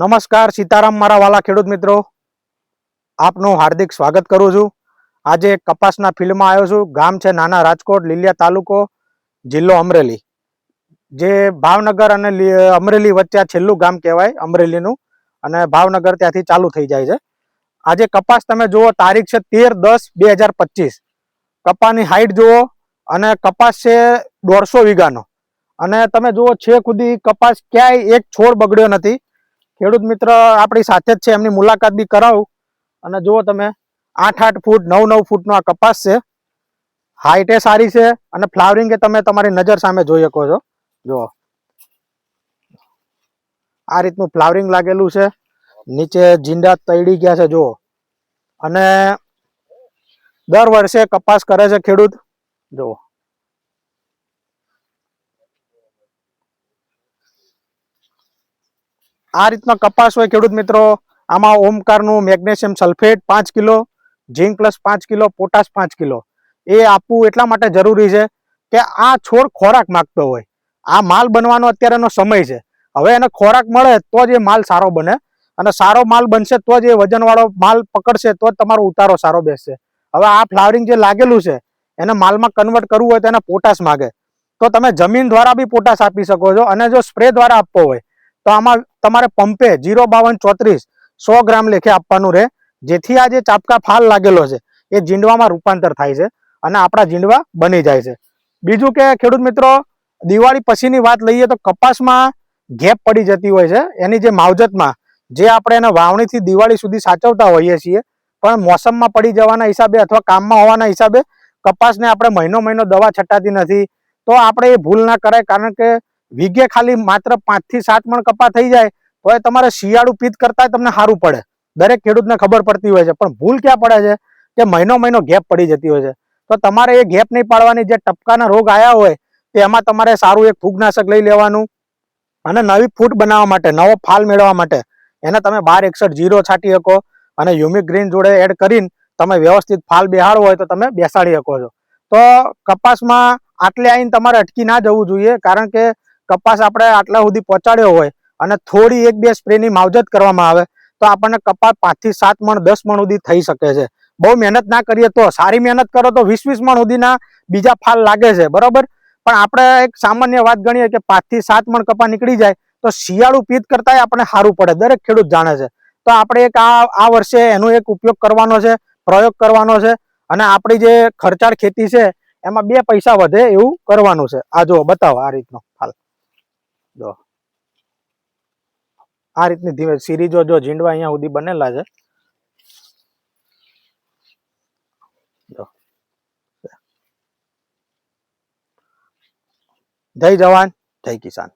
નમસ્કાર સીતારામ મારા વાલા ખેડૂત મિત્રો, આપનું હાર્દિક સ્વાગત કરું છું. આજે કપાસના ફિલ્ડમાં આવ્યો છું. ગામ છે નાના રાજકોટ, લીલિયા તાલુકો, જિલ્લો અમરેલી. જે ભાવનગર અને અમરેલી વચ્ચે આ છેલ્લું ગામ કહેવાય અમરેલીનું, અને ભાવનગર ત્યાંથી ચાલુ થઈ જાય છે. આજે કપાસ તમે જુઓ, તારીખ છે 13/10/2025. કપાસની હાઈટ જુઓ, અને કપાસ છે 150 વીઘાનો, અને તમે જુઓ છેક સુધી કપાસ ક્યાંય એક છોડ બગડ્યો નથી. ખેડૂત મિત્ર આપણી સાથે જ છે, એમની મુલાકાત બી કરાવું. અને જુઓ તમે 8-8 ફૂટ 9-9 ફૂટનો આ કપાસ છે. હાઈટે સારી છે, અને ફ્લાવરિંગ એ તમે તમારી નજર સામે જોઈ શકો છો. જુઓ આ રીતનું ફ્લાવરિંગ લાગેલું છે. નીચે જીંડા તૈડી ગયા છે જુઓ. અને દર વર્ષે કપાસ કરે છે ખેડૂત. જુઓ આ રીતનો કપાસ હોય ખેડૂત મિત્રો. આમાં ઓમકારનું મેગ્નેશિયમ સલ્ફેટ 5 કિલો, ઝીંક પ્લસ 5 કિલો, પોટાશ 5 કિલો એ આપવું એટલા માટે જરૂરી છે કે આ છોડ ખોરાક માંગતો હોય. આ માલ બનવાનો અત્યારેનો સમય છે. હવે એને ખોરાક મળે તો જ એ માલ સારો બને, અને સારો માલ બનશે તો જ એ વજનવાળો માલ પકડશે, તો જ તમારો ઉતારો સારો બેસશે. હવે આ ફ્લાવરિંગ જે લાગેલું છે એને માલમાં કન્વર્ટ કરવું હોય તો એને પોટાશ માગે, તો તમે જમીન દ્વારા બી પોટાશ આપી શકો છો. અને જો સ્પ્રે દ્વારા આપવો હોય તો આમાં તમારે પંપે 05234 100 ગ્રામ લેખે આપવાનું રહે, જેથી આ જે ચાપકા ફાલ લાગેલો છે એ જીંડવામાં રૂપાંતર થાય છે અને આપણા જીંડવા બની જાય છે. બીજું કે ખેડૂત મિત્રો, દિવાળી પછીની વાત લઈએ તો કપાસમાં ગેપ પડી જતી હોય છે. એની જે માવજતમાં જે આપણે એને વાવણીથી દિવાળી સુધી સાચવતા હોઈએ છીએ, પણ મોસમમાં પડી જવાના હિસાબે અથવા કામમાં હોવાના હિસાબે કપાસને આપણે મહિનો દવા છટાતી નથી. તો આપણે એ ભૂલ ના કરાય, કારણ કે વીઘે ખાલી માત્ર 5 થી 7 મણ કપા થઈ જાય તો એ તમારે શિયાળુ પિત્ત કરતા તમને સારું પડે. દરેક ખેડૂતને ખબર પડતી હોય છે, પણ ભૂલ ક્યાં પડે છે કે મહિનો ગેપ પડી જતી હોય છે. તો તમારે એ ગેપ નહીં પાડવાની. જે ટપકાના રોગ આવ્યા હોય તો એમાં તમારે સારું એક ફૂગનાશક લઈ લેવાનું, અને નવી ફૂટ બનાવવા માટે, નવો ફાલ મેળવવા માટે એને તમે 1261 છાંટી શકો, અને હ્યુમિક ગ્રીન જોડે એડ કરીને તમે વ્યવસ્થિત ફાલ બેહાડવો હોય તો તમે બેસાડી શકો છો. તો કપાસમાં આટલે આવીને તમારે અટકી ના જવું જોઈએ, કારણ કે કપાસ આપણે આટલા સુધી પહોંચાડ્યો હોય અને થોડી 1-2 સ્પ્રેની માવજત કરવામાં આવે તો આપણને કપાસ 5 થી 7 મણ 10 મણ સુધી થઈ શકે છે. બહુ મહેનત ના કરીએ તો, સારી મહેનત કરો તો 20-20 મણ સુધીના બીજા ફાલ લાગે છે, બરોબર. પણ આપણે એક સામાન્ય વાત ગણીએ કે 5 થી 7 મણ કપા નીકળી જાય તો શિયાળુ પિત્ત કરતા આપણે સારું પડે, દરેક ખેડૂત જાણે છે. તો આપણે એક આ વર્ષે એનો એક ઉપયોગ કરવાનો છે, પ્રયોગ કરવાનો છે, અને આપણી જે ખર્ચાળ ખેતી છે એમાં 2 પૈસા વધે એવું કરવાનું છે. આ જો બતાવો આ રીતનો ફાલ, જો આ રીતની ધીમે સિરીજો જો ઝીંડવા અહીંયા સુધી બનેલા છે. જય જવાન જય કિસાન.